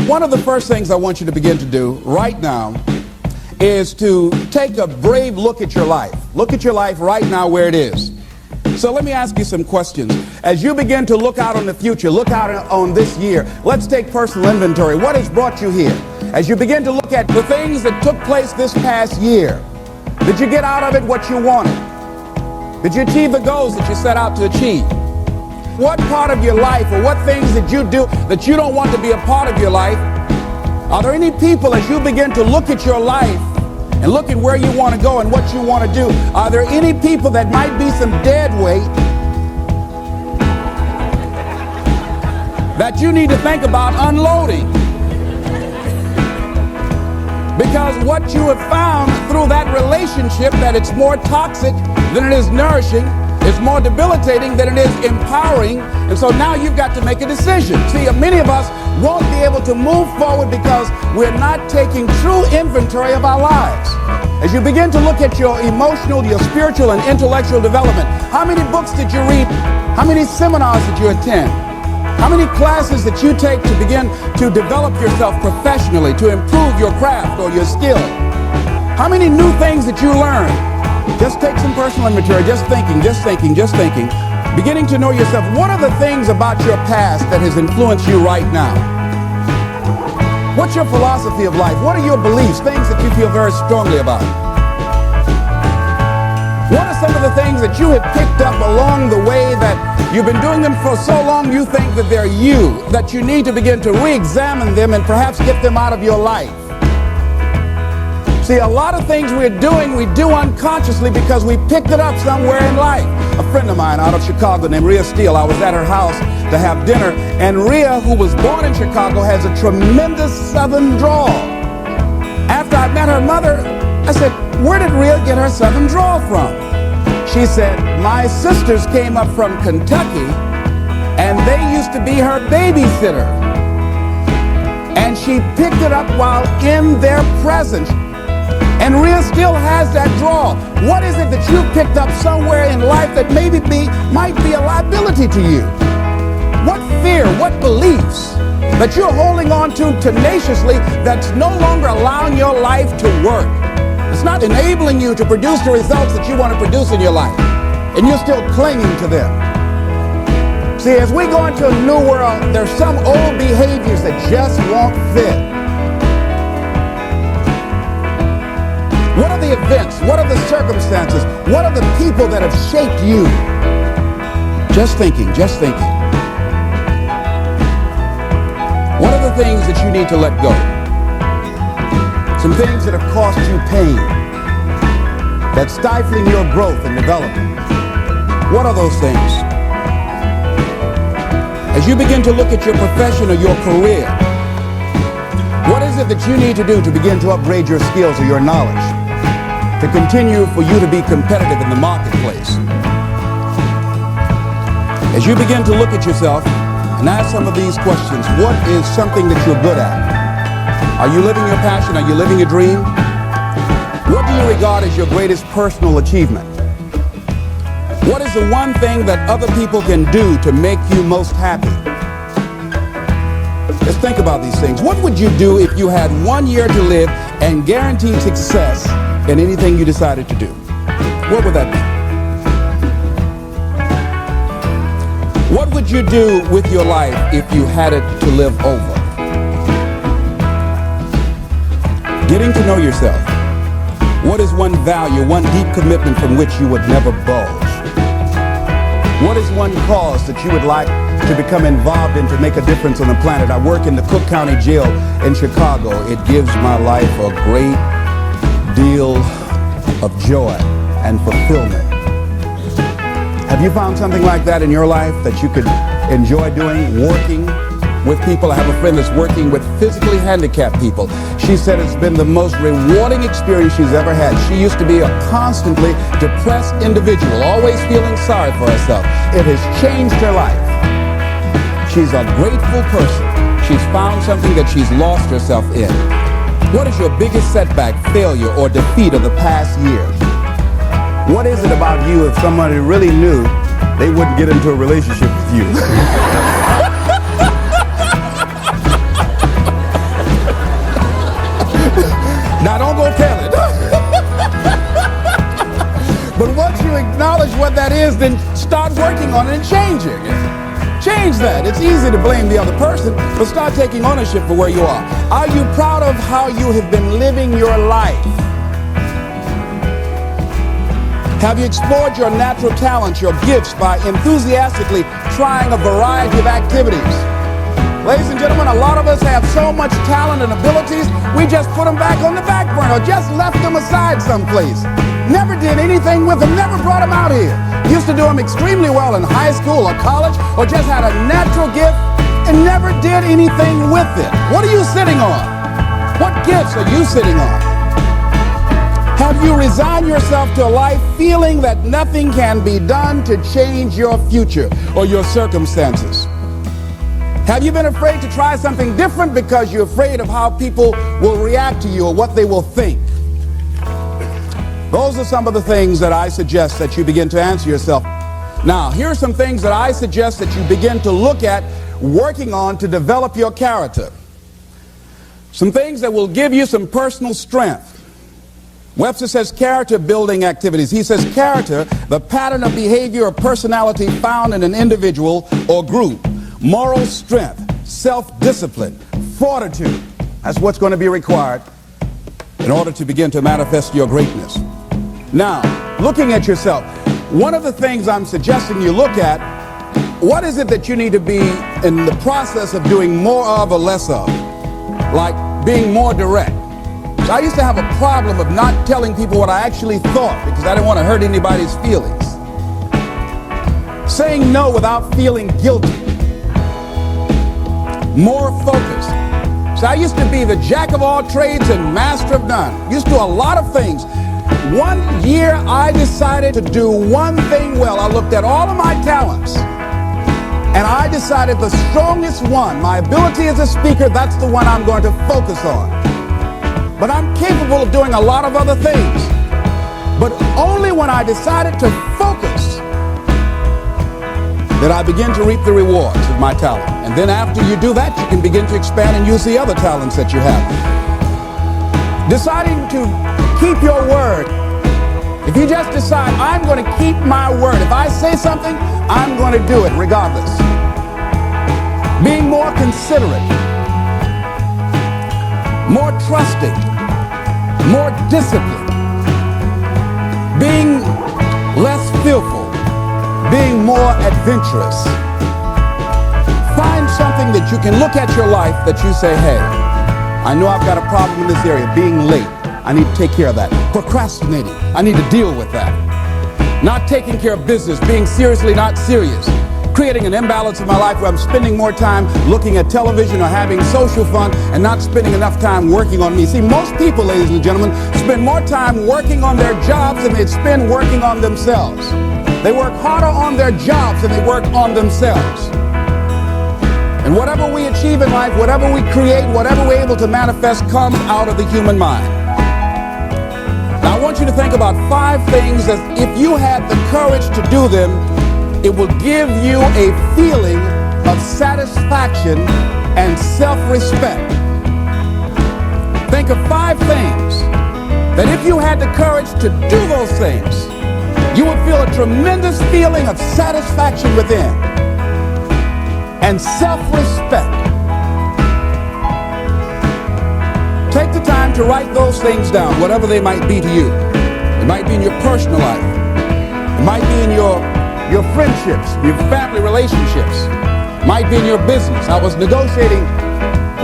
One of the first things I want you to begin to do right now is to take a brave look at your life. Look at your life right now where it is. So let me ask you some questions. As you begin to look out on the future, look out on this year, let's take personal inventory. What has brought you here? As you begin to look at the things that took place this past year, did you get out of it what you wanted? Did you achieve the goals that you set out to achieve? What part of your life or what things did you do that you don't want to be a part of your life? Are there any people, as you begin to look at your life and look at where you want to go and what you want to do, are there any people that might be some dead weight that you need to think about unloading? Because what you have found through that relationship, that it's more toxic than it is nourishing, it's more debilitating than it is empowering, and so now you've got to make a decision. See, many of us won't be able to move forward because we're not taking true inventory of our lives. As you begin to look at your emotional, your spiritual, and intellectual development, how many books did you read? How many seminars did you attend? How many classes that you take to begin to develop yourself professionally, to improve your craft or your skill? How many new things that you learn? Just take some personal inventory, just thinking. Beginning to know yourself. What are the things about your past that has influenced you right now? What's your philosophy of life? What are your beliefs, things that you feel very strongly about? What are some of the things that you have picked up along the way that you've been doing them for so long you think that they're you, that you need to begin to re-examine them and perhaps get them out of your life? See, a lot of things we're doing, we do unconsciously because we picked it up somewhere in life. A friend of mine out of Chicago named Rhea Steele, I was at her house to have dinner, and Rhea, who was born in Chicago, has a tremendous southern drawl. After I met her mother, I said, where did Rhea get her southern drawl from? She said, my sisters came up from Kentucky, and they used to be her babysitter. And she picked it up while in their presence. And Rhea still has that drawl. What is it that you picked up somewhere in life that might be a liability to you? What fear, what beliefs that you're holding on to tenaciously that's no longer allowing your life to work? It's not enabling you to produce the results that you want to produce in your life, and you're still clinging to them. See, as we go into a new world, there's some old behaviors that just won't fit. What are the events? What are the circumstances? What are the people that have shaped you? Just thinking. What are the things that you need to let go? Some things that have cost you pain, that's stifling your growth and development. What are those things? As you begin to look at your profession or your career, what is it that you need to do to begin to upgrade your skills or your knowledge, to continue for you to be competitive in the marketplace? As you begin to look at yourself and ask some of these questions, what is something that you're good at? Are you living your passion? Are you living your dream? What do you regard as your greatest personal achievement? What is the one thing that other people can do to make you most happy? Let's think about these things. What would you do if you had 1 year to live and guaranteed success in anything you decided to do? What would that be? What would you do with your life if you had it to live over? Getting to know yourself. What is one value, one deep commitment from which you would never budge? What is one cause that you would like to become involved in to make a difference on the planet? I work in the Cook County Jail in Chicago. It gives my life a great deal of joy and fulfillment. Have you found something like that in your life that you could enjoy doing, working with people? I have a friend that's working with physically handicapped people. She said it's been the most rewarding experience she's ever had. She used to be a constantly depressed individual, always feeling sorry for herself. It has changed her life. She's a grateful person. She's found something that she's lost herself in. What is your biggest setback, failure, or defeat of the past year? What is it about you, if somebody really knew, they wouldn't get into a relationship with you? go tell it. But once you acknowledge what that is, then start working on it and changing it. Change that. It's easy to blame the other person, but start taking ownership for where you are. Are you proud of how you have been living your life? Have you explored your natural talents, your gifts, by enthusiastically trying a variety of activities? Ladies and gentlemen, a lot of us have so much talent and abilities, we just put them back on the back burner, just left them aside someplace. Never did anything with them, never brought them out here. Used to do them extremely well in high school or college, or just had a natural gift and never did anything with it. What are you sitting on? What gifts are you sitting on? Have you resigned yourself to a life feeling that nothing can be done to change your future or your circumstances? Have you been afraid to try something different because you're afraid of how people will react to you or what they will think? Those are some of the things that I suggest that you begin to answer yourself. Now, here are some things that I suggest that you begin to look at working on to develop your character. Some things that will give you some personal strength. Webster says character building activities. He says character, the pattern of behavior or personality found in an individual or group. Moral strength, self-discipline, fortitude. That's what's going to be required in order to begin to manifest your greatness. Now, looking at yourself, one of the things I'm suggesting you look at, what is it that you need to be in the process of doing more of or less of? Like being more direct. So I used to have a problem of not telling people what I actually thought because I didn't want to hurt anybody's feelings. Saying no without feeling guilty. More focused. So I used to be the jack of all trades and master of none. Used to do a lot of things. One year I decided to do one thing well. I looked at all of my talents and I decided the strongest one, my ability as a speaker, that's the one I'm going to focus on. But I'm capable of doing a lot of other things. But only when I decided to focus did I begin to reap the rewards of my talent. And then after you do that, you can begin to expand and use the other talents that you have. Deciding to keep your word. If you just decide, I'm going to keep my word. If I say something, I'm going to do it regardless. Being more considerate. More trusting. More disciplined. Being less fearful. Being more adventurous. Find something that you can look at your life that you say, hey, I know I've got a problem in this area, being late. I need to take care of that. Procrastinating. I need to deal with that. Not taking care of business, being seriously not serious. Creating an imbalance in my life where I'm spending more time looking at television or having social fun and not spending enough time working on me. See, most people, ladies and gentlemen, spend more time working on their jobs than they spend working on themselves. They work harder on their jobs than they work on themselves. And whatever we achieve in life, whatever we create, whatever we're able to manifest comes out of the human mind. Now I want you to think about 5 things that if you had the courage to do them, it will give you a feeling of satisfaction and self-respect. Think of 5 things that if you had the courage to do those things, you would feel a tremendous feeling of satisfaction within and self-respect. Take the time to write those things down, whatever they might be to you. It might be in your personal life. It might be in your friendships, your family relationships. It might be in your business. I was negotiating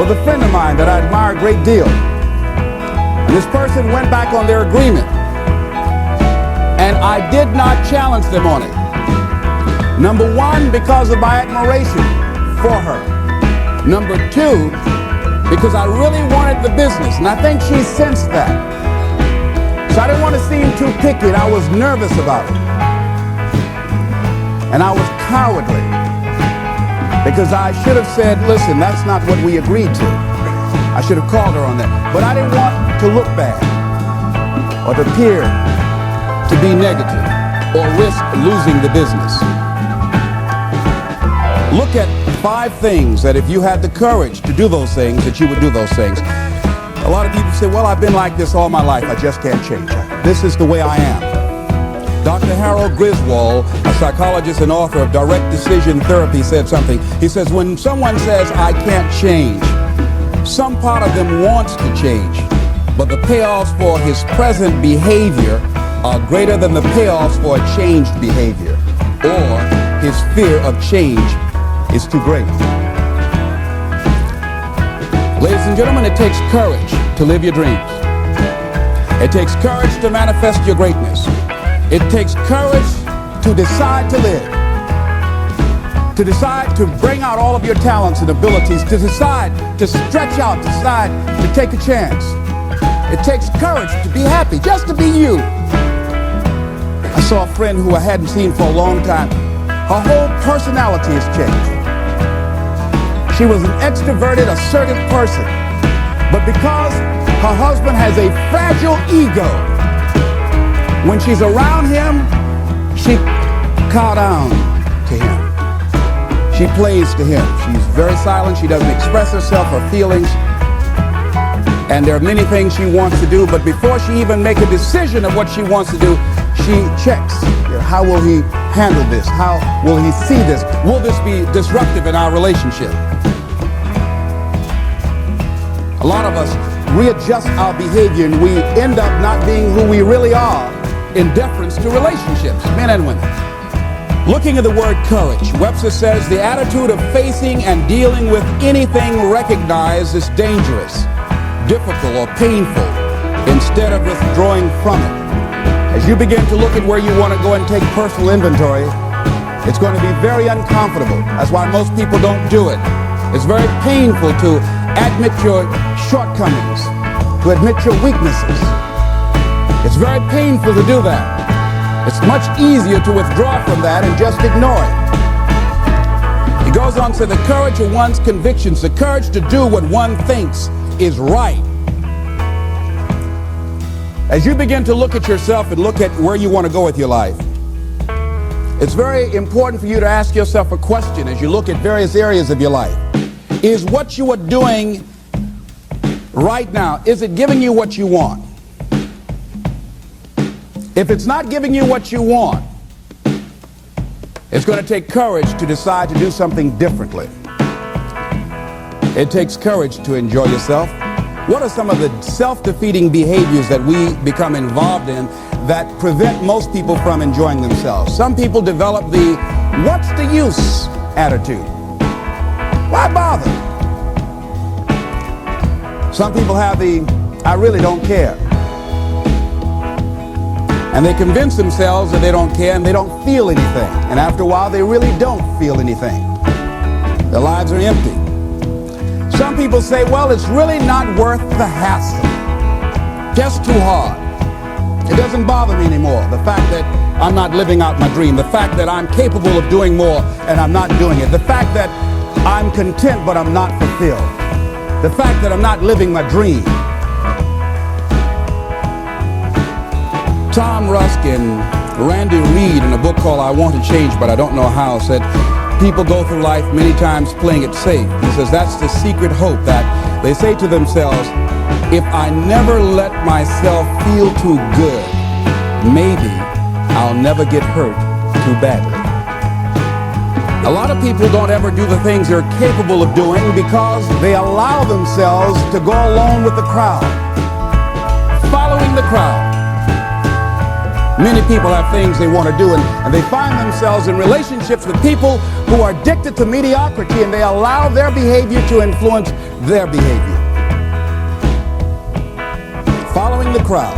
with a friend of mine that I admire a great deal. And this person went back on their agreement. And I did not challenge them on it. Number 1, because of my admiration for her. Number 2, because I really wanted the business, and I think she sensed that. So I didn't want to seem too picky, and I was nervous about it. And I was cowardly, because I should have said, listen, that's not what we agreed to. I should have called her on that. But I didn't want to look bad, or to appear to be negative, or risk losing the business. Look at 5 things that if you had the courage to do those things, that you would do those things. A lot of people say, well, I've been like this all my life. I just can't change. This is the way I am. Dr. Harold Griswold, a psychologist and author of Direct Decision Therapy, said something. He says, when someone says, I can't change, some part of them wants to change, but the payoffs for his present behavior are greater than the payoffs for a changed behavior, or his fear of change is too great. Ladies and gentlemen, it takes courage to live your dreams. It takes courage to manifest your greatness. It takes courage to decide to live, to decide to bring out all of your talents and abilities, to decide to stretch out, decide to take a chance. It takes courage to be happy, just to be you. I saw a friend who I hadn't seen for a long time. Her whole personality has changed. She was an extroverted, assertive person. But because her husband has a fragile ego, when she's around him, she cows down to him. She plays to him. She's very silent. She doesn't express herself, her feelings. And there are many things she wants to do, but before she even makes a decision of what she wants to do, she checks. How will he handle this? How will he see this? Will this be disruptive in our relationship? A lot of us readjust our behavior and we end up not being who we really are in deference to relationships, men and women. Looking at the word courage, Webster says the attitude of facing and dealing with anything recognized as dangerous, difficult, or painful instead of withdrawing from it. As you begin to look at where you want to go and take personal inventory, it's going to be very uncomfortable. That's why most people don't do it. It's very painful to admit your shortcomings, to admit your weaknesses. It's very painful to do that. It's much easier to withdraw from that and just ignore it. He goes on to say the courage of one's convictions, the courage to do what one thinks is right. As you begin to look at yourself and look at where you want to go with your life, it's very important for you to ask yourself a question as you look at various areas of your life. Is what you are doing right now, is it giving you what you want? If it's not giving you what you want, it's going to take courage to decide to do something differently. It takes courage to enjoy yourself. What are some of the self-defeating behaviors that we become involved in that prevent most people from enjoying themselves? Some people develop the "what's the use" attitude. Why bother? Some people have the "I really don't care." And they convince themselves that they don't care and they don't feel anything. And after a while, they really don't feel anything. Their lives are empty. Some people say, well, it's really not worth the hassle. Just too hard. It doesn't bother me anymore. The fact that I'm not living out my dream. The fact that I'm capable of doing more and I'm not doing it. The fact that I'm content but I'm not fulfilled. The fact that I'm not living my dream. Tom Rusk and Randy Reed in a book called I Want to Change But I Don't Know How said, people go through life many times playing it safe. He says that's the secret hope, that they say to themselves, if I never let myself feel too good, maybe I'll never get hurt too badly. A lot of people don't ever do the things they're capable of doing because they allow themselves to go along with the crowd, following the crowd. Many people have things they want to do, and they find themselves in relationships with people who are addicted to mediocrity, and they allow their behavior to influence their behavior. Following the crowd.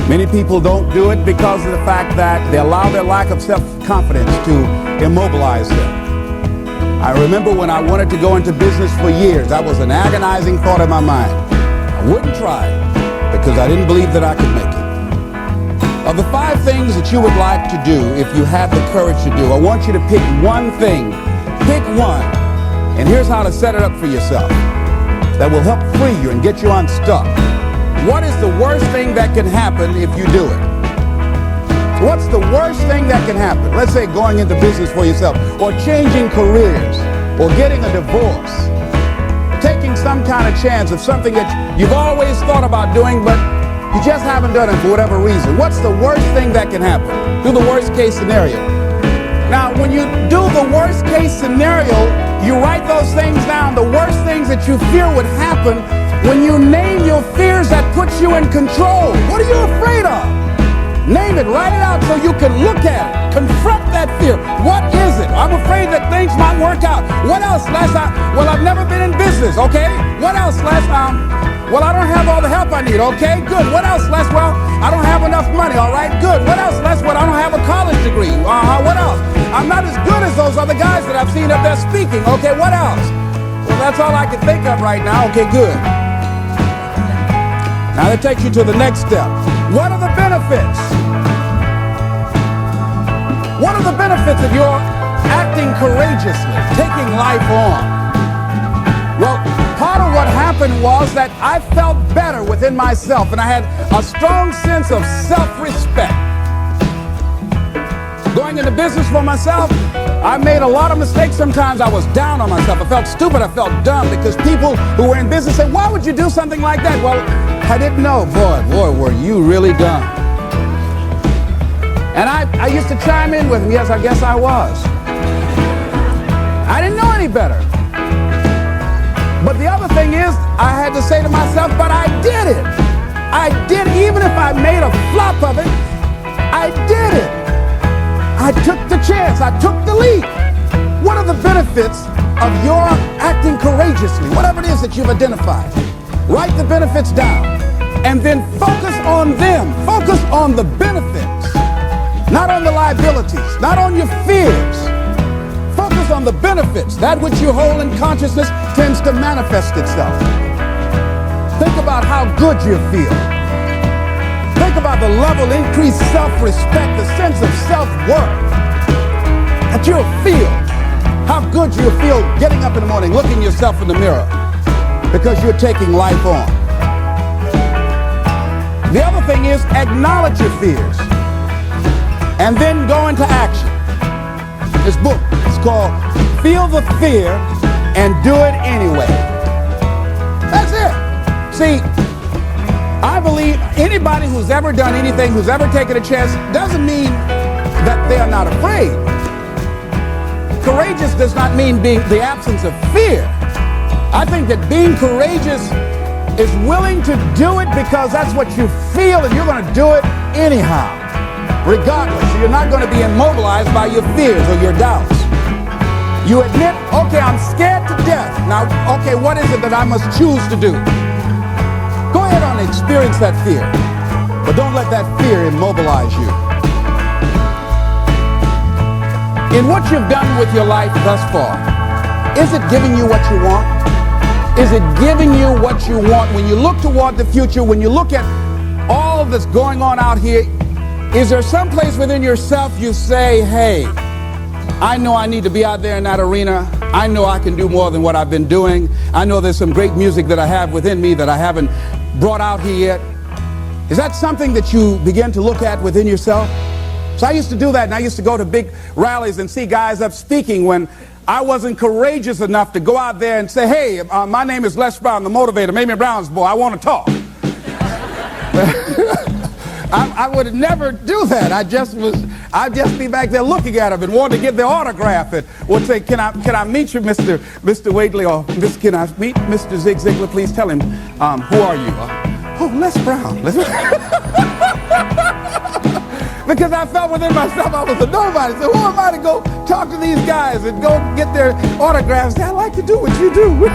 Many people don't do it because of the fact that they allow their lack of self-confidence to immobilize them. I remember when I wanted to go into business for years, that was an agonizing thought in my mind. I wouldn't try it, because I didn't believe that I could make it. Of the 5 things that you would like to do, if you have the courage to do, I want you to pick one thing. Pick one. And here's how to set it up for yourself that will help free you and get you unstuck. What is the worst thing that can happen if you do it? What's the worst thing that can happen? Let's say going into business for yourself, or changing careers, or getting a divorce. Take chance of something that you've always thought about doing, but you just haven't done it for whatever reason. What's the worst thing that can happen? Do the worst case scenario. Now, when you do the worst case scenario, you write those things down, the worst things that you fear would happen. When you name your fears, that puts you in control. What are you afraid of? Name it, write it out so you can look at it. Confront that fear. What is it? I'm afraid that things might work out. What else, Les? Well, I've never been in business, okay? What else, Les? Well, I don't have all the help I need, okay? Good. What else, Les? Well, I don't have enough money, all right? Good. What else, Les? Well, I don't have a college degree. What else? I'm not as good as those other guys that I've seen up there speaking, okay? What else? Well, that's all I can think of right now. Okay, good. Now that takes you to the next step. What are the benefits? What are the benefits of your acting courageously, taking life on? Well, part of what happened was that I felt better within myself, and I had a strong sense of self-respect. Going into business for myself, I made a lot of mistakes. Sometimes I was down on myself. I felt stupid. I felt dumb because people who were in business said, why would you do something like that? Well, I didn't know. Boy, were you really dumb. And I used to chime in with them. Yes, I guess I was. I didn't know any better. But the other thing is, I had to say to myself, but I did it. I did, even if I made a flop of it, I did it. I took the chance. I took the leap. What are the benefits of your acting courageously? Whatever it is that you've identified. Write the benefits down and then focus on them. Focus on the benefits, not on the liabilities, not on your fears. Focus on the benefits. That which you hold in consciousness tends to manifest itself. Think about how good you feel. Think about the level of increased self-respect, the sense of self-worth that you'll feel. How good you feel getting up in the morning, looking yourself in the mirror because you're taking life on. The other thing is acknowledge your fears and then go into action. This book is called Feel the Fear and Do It Anyway. That's it. See, I believe anybody who's ever done anything, who's ever taken a chance, doesn't mean that they are not afraid. Courageous does not mean being the absence of fear. I think that being courageous is willing to do it because that's what you feel and you're going to do it anyhow, regardless. So you're not going to be immobilized by your fears or your doubts. You admit, okay, I'm scared to death. Now, okay, what is it that I must choose to do? Go ahead and experience that fear, but don't let that fear immobilize you. In what you've done with your life thus far, is it giving you what you want? Is it giving you what you want? When you look toward the future, when you look at all that's going on out here, is there some place within yourself you say, hey, I know I need to be out there in that arena. I know I can do more than what I've been doing. I know there's some great music that I have within me that I haven't brought out here yet. Is that something that you begin to look at within yourself? So I used to do that, and I used to go to big rallies and see guys up speaking when I wasn't courageous enough to go out there and say, hey, my name is Les Brown, the motivator, Mamie Brown's boy, I want to talk. I would never do that. I'd just be back there looking at them and wanting to get their autograph and would say, can I meet you, Mr. Wakely, or can I meet Mr. Zig Ziglar? Please tell him, who are you? Oh, Les Brown. Because I felt within myself I was a nobody. So who am I to go talk to these guys and go get their autographs? I like to do what you do.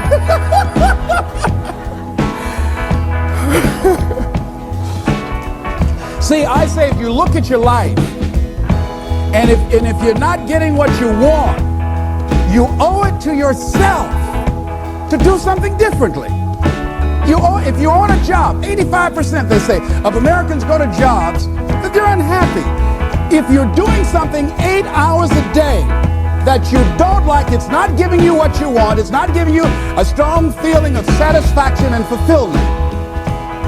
See, I say if you look at your life, and if you're not getting what you want, you owe it to yourself to do something differently. If you're on a job, 85% they say of Americans go to jobs that they're unhappy. If you're doing something 8 hours a day that you don't like, it's not giving you what you want, it's not giving you a strong feeling of satisfaction and fulfillment.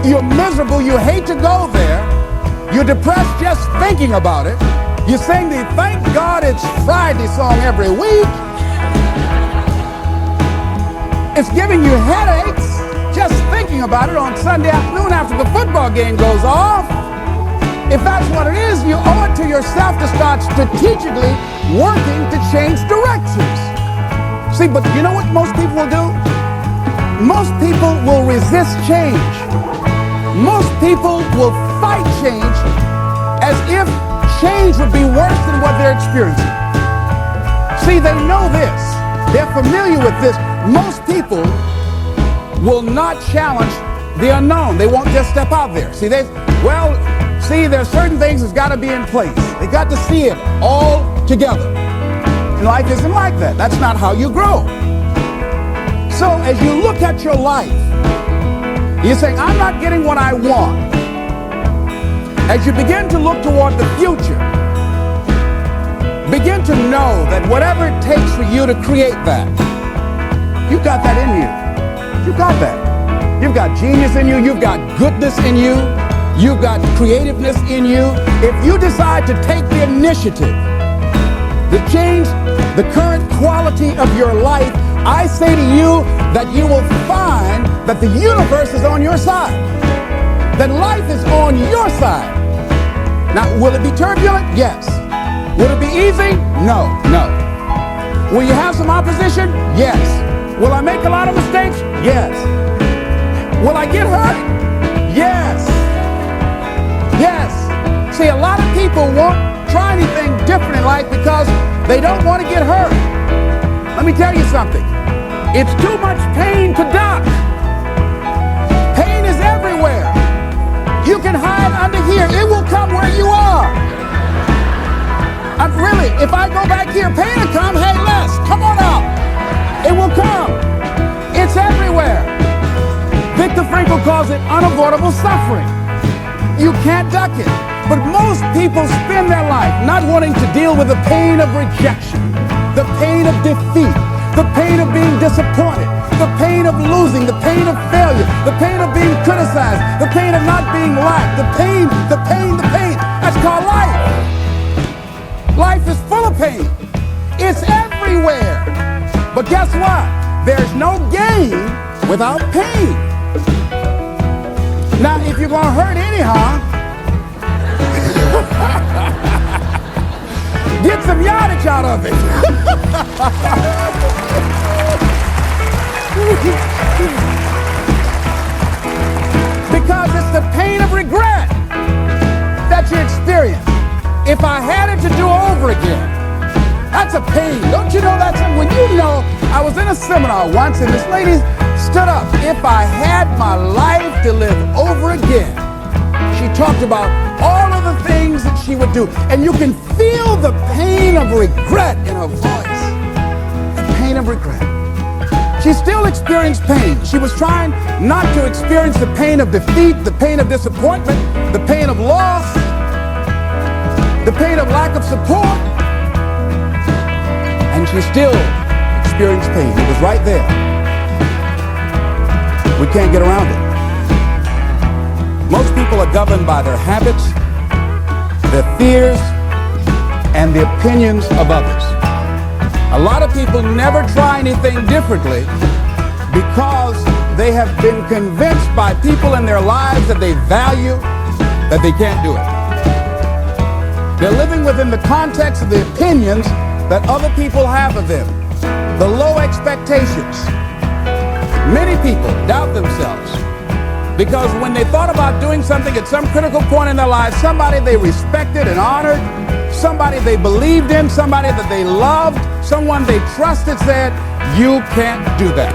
You're miserable, you hate to go there, you're depressed just thinking about it, you sing the Thank God It's Friday song every week, it's giving you headaches, just thinking about it on Sunday afternoon after the football game goes off. If that's what it is, you owe it to yourself to start strategically working to change directions. See, but you know what most people will do? Most people will resist change. Most people will fight change as if change would be worse than what they're experiencing. See, they know this. They're familiar with this. Most people will not challenge the unknown. They won't just step out there. See, there's certain things that's got to be in place. They got to see it all together. And life isn't like that. That's not how you grow. So as you look at your life, you're saying, I'm not getting what I want. As you begin to look toward the future, begin to know that whatever it takes for you to create that, you've got that in you. You've got that. You've got genius in you. You've got goodness in you. You've got creativeness in you. If you decide to take the initiative to change the current quality of your life, I say to you that you will find that the universe is on your side, that life is on your side. Now, will it be turbulent? Yes. Will it be easy? No. Will you have some opposition? Yes. Will I make a lot of mistakes? Yes. Will I get hurt? Yes. See, a lot of people won't try anything different in life because they don't want to get hurt. Let me tell you something. It's too much pain to duck. Pain is everywhere. You can hide under here. It will come where you are. Really, if I go back here, pain will come. Hey, Les, come on out. It will come. It's everywhere. Viktor Frankl calls it unavoidable suffering. You can't duck it. But most people spend their life not wanting to deal with the pain of rejection, the pain of defeat, the pain of being disappointed, the pain of losing, the pain of failure, the pain of being criticized, the pain of not being liked, the pain. That's called life. Life is full of pain. It's everywhere. But guess what? There's no gain without pain. Now, if you're going to hurt anyhow, get some yardage out of it. Because it's the pain of regret that you experience. If I had it to do over again, that's a pain. Don't you know that's when you know? I was in a seminar once and this lady stood up. If I had my life to live over again, she talked about all of the things that she would do. And you can feel the pain of regret in her voice. The pain of regret. She still experienced pain. She was trying not to experience the pain of defeat, the pain of disappointment, the pain of loss, the pain of lack of support. And she still experienced pain. It was right there. We can't get around it. Most people are governed by their habits, their fears, and the opinions of others. A lot of people never try anything differently because they have been convinced by people in their lives that they value that they can't do it. They're living within the context of the opinions that other people have of them, the low expectations. Many people doubt themselves because when they thought about doing something at some critical point in their lives, somebody they respected and honored, somebody they believed in, somebody that they loved, someone they trusted said, you can't do that.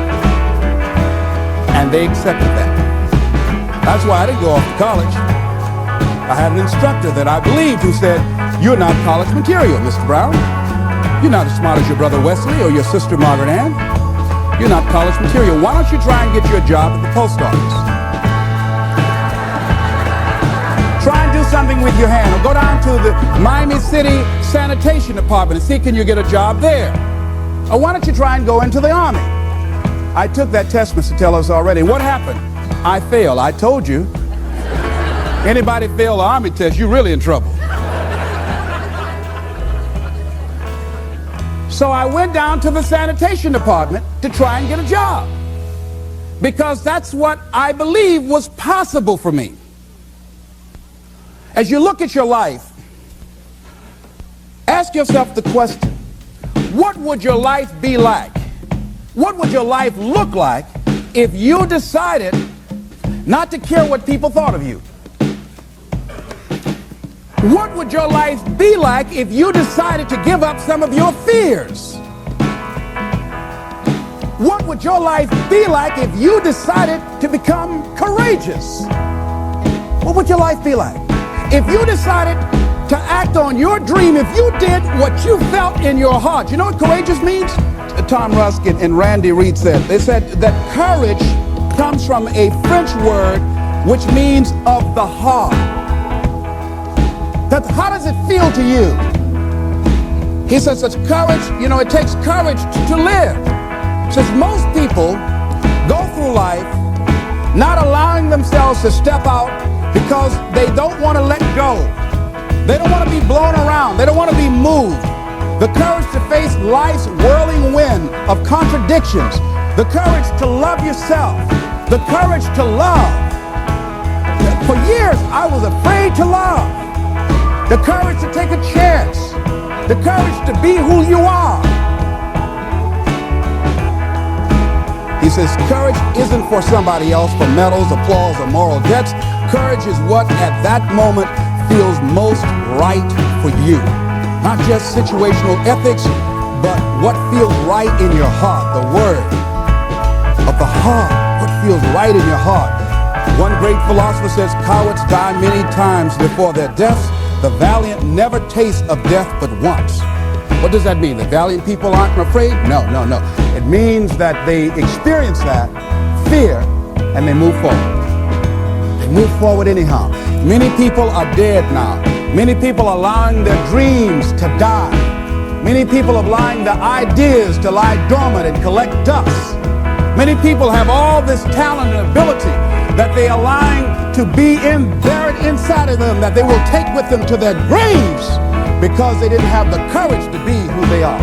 And they accepted that. That's why I didn't go off to college. I had an instructor that I believed who said, you're not college material, Mr. Brown. You're not as smart as your brother Wesley or your sister Margaret Ann. You're not college material. Why don't you try and get you a job at the post office? Try and do something with your hand, or go down to the Miami City Sanitation Department and see can you get a job there. Or why don't you try and go into the Army? I took that test, Mr. Tellers, already. What happened? I failed. I told you. Anybody fail the Army test, you're really in trouble. So I went down to the sanitation department to try and get a job. because that's what I believe was possible for me. As you look at your life, ask yourself the question, what would your life be like? What would your life look like if you decided not to care what people thought of you? What would your life be like if you decided to give up some of your fears? What would your life be like if you decided to become courageous? What would your life be like? If you decided to act on your dream, if you did what you felt in your heart. You know what courageous means? Tom Rusk and Randy Reed said. They said that courage comes from a French word which means of the heart. How does it feel to you? He says it's courage, it takes courage to live. Says most people go through life not allowing themselves to step out because they don't want to let go. They don't want to be blown around. They don't want to be moved. The courage to face life's whirling wind of contradictions. The courage to love yourself. The courage to love. For years, I was afraid to love. The courage to take a chance. The courage to be who you are. He says courage isn't for somebody else, for medals, applause, or moral debts. Courage is what at that moment feels most right for you. Not just situational ethics, but what feels right in your heart. The word of the heart, what feels right in your heart. One great philosopher says, cowards die many times before their deaths. The valiant never taste of death but once. What does that mean? The valiant people aren't afraid? No. It means that they experience that fear and they move forward. They move forward anyhow. Many people are dead now. Many people are allowing their dreams to die. Many people are allowing their ideas to lie dormant and collect dust. Many people have all this talent and ability that they are allowing to be buried inside of them, that they will take with them to their graves because they didn't have the courage to be who they are.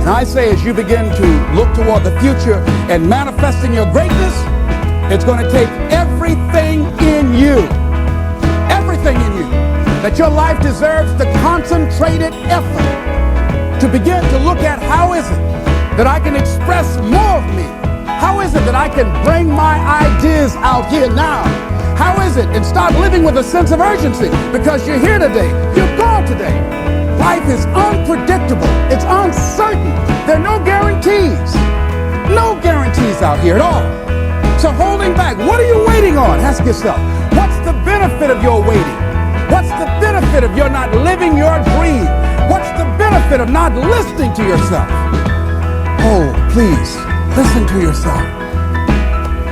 And I say, as you begin to look toward the future and manifesting your greatness, it's going to take everything in you, that your life deserves the concentrated effort to begin to look at how is it that I can express more of me? How is it that I can bring my ideas out here now? How is it? And start living with a sense of urgency, because you're here today, you're gone today. Life is unpredictable. It's uncertain. There are no guarantees. No guarantees out here at all. So holding back, what are you waiting on? Ask yourself, what's the benefit of your waiting? What's the benefit of your not living your dream? What's the benefit of not listening to yourself? Oh, please, listen to yourself.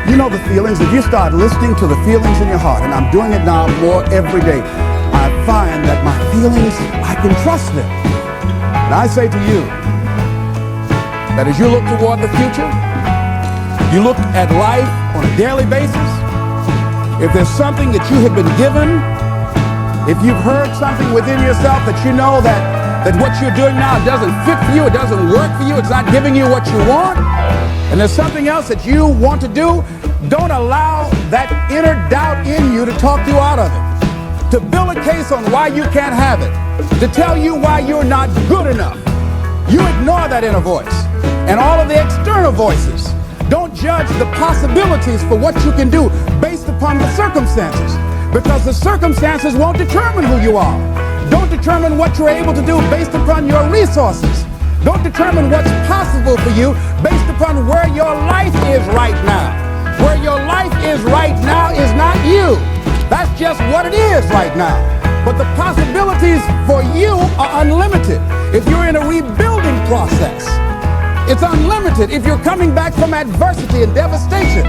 You know the feelings. If you start listening to the feelings in your heart, and I'm doing it now more every day, I find that my feelings, I can trust them. And I say to you, that as you look toward the future, you look at life on a daily basis, if there's something that you have been given, if you've heard something within yourself that you know that what you're doing now doesn't fit for you, it doesn't work for you, it's not giving you what you want, and there's something else that you want to do, don't allow that inner doubt in you to talk you out of it, to build a case on why you can't have it, to tell you why you're not good enough. You ignore that inner voice and all of the external voices. Don't judge the possibilities for what you can do based upon the circumstances, because the circumstances won't determine who you are. Don't determine what you're able to do based upon your resources. Don't determine what's possible for you based upon where your life is right now. Where your life is right now is not you. That's just what it is right now. But the possibilities for you are unlimited. If you're in a rebuilding process, it's unlimited. If you're coming back from adversity and devastation,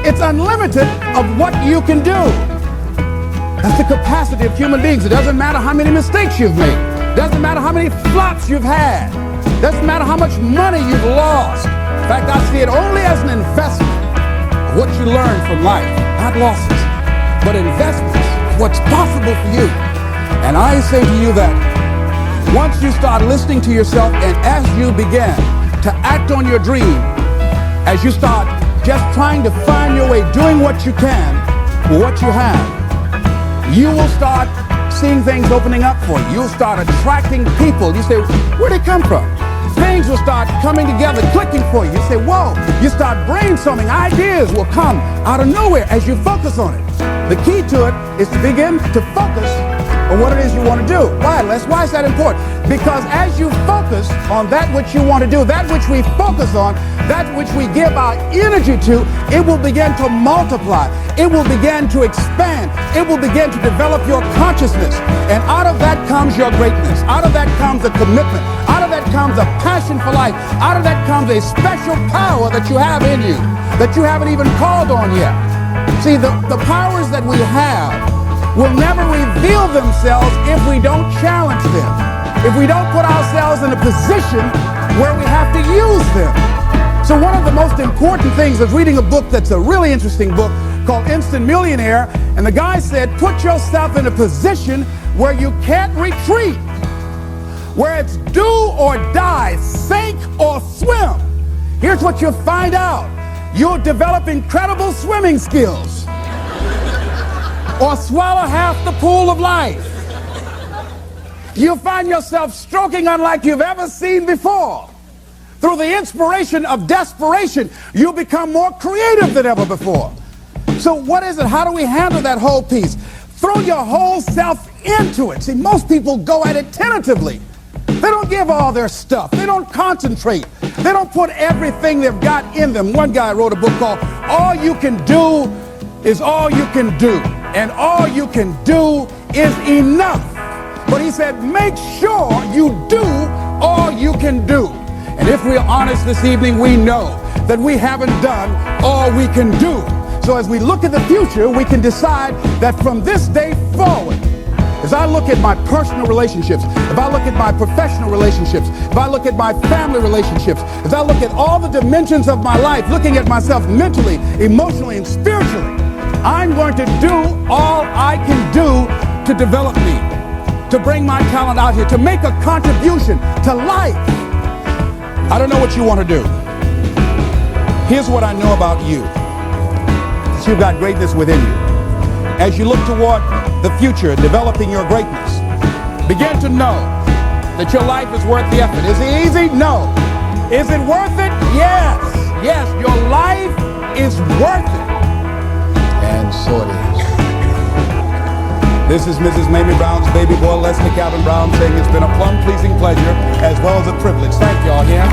it's unlimited of what you can do. That's the capacity of human beings. It doesn't matter how many mistakes you've made. It doesn't matter how many flops you've had. It doesn't matter how much money you've lost. In fact, I see it only as an investment of what you learn from life. Not losses, but investments, what's possible for you. And I say to you that once you start listening to yourself, and as you begin to act on your dream, as you start just trying to find your way, doing what you can with what you have, you will start seeing things opening up for you. You'll start attracting people. You say, where'd they come from? Things will start coming together, clicking for you. You say, whoa. You start brainstorming. Ideas will come out of nowhere as you focus on it. The key to it is to begin to focus on what it is you want to do. Why, Les? Why is that important? Because as you focus on that which you want to do, that which we focus on, that which we give our energy to, it will begin to multiply. It will begin to expand. It will begin to develop your consciousness. And out of that comes your greatness. Out of that comes a commitment. Out of that comes a passion for life. Out of that comes a special power that you have in you that you haven't even called on yet. See, the powers that we have will never reveal themselves if we don't challenge them, if we don't put ourselves in a position where we have to use them. So one of the most important things is reading a book that's a really interesting book called Instant Millionaire, and the guy said, put yourself in a position where you can't retreat, where it's do or die, sink or swim. Here's what you'll find out. You'll develop incredible swimming skills, or swallow half the pool of life. You'll find yourself stroking unlike you've ever seen before. Through the inspiration of desperation, you'll become more creative than ever before. So what is it? How do we handle that whole piece? Throw your whole self into it. See, most people go at it tentatively. They don't give all their stuff. They don't concentrate. They don't put everything they've got in them. One guy wrote a book called All You Can Do Is All You Can Do. And all you can do is enough. But he said, make sure you do all you can do. And if we're honest this evening, we know that we haven't done all we can do. So as we look at the future, we can decide that from this day forward, as I look at my personal relationships, if I look at my professional relationships, if I look at my family relationships, if I look at all the dimensions of my life, looking at myself mentally, emotionally, and spiritually, I'm going to do all I can do to develop me, to bring my talent out here, to make a contribution to life. I don't know what you want to do. Here's what I know about you. You've got greatness within you. As you look toward the future, developing your greatness, begin to know that your life is worth the effort. Is it easy? No. Is it worth it? Yes. Yes, your life is worth it. And so it is. This is Mrs. Mamie Brown's baby boy, Leslie Calvin Brown, saying it's been a plum-pleasing pleasure as well as a privilege. Thank y'all again.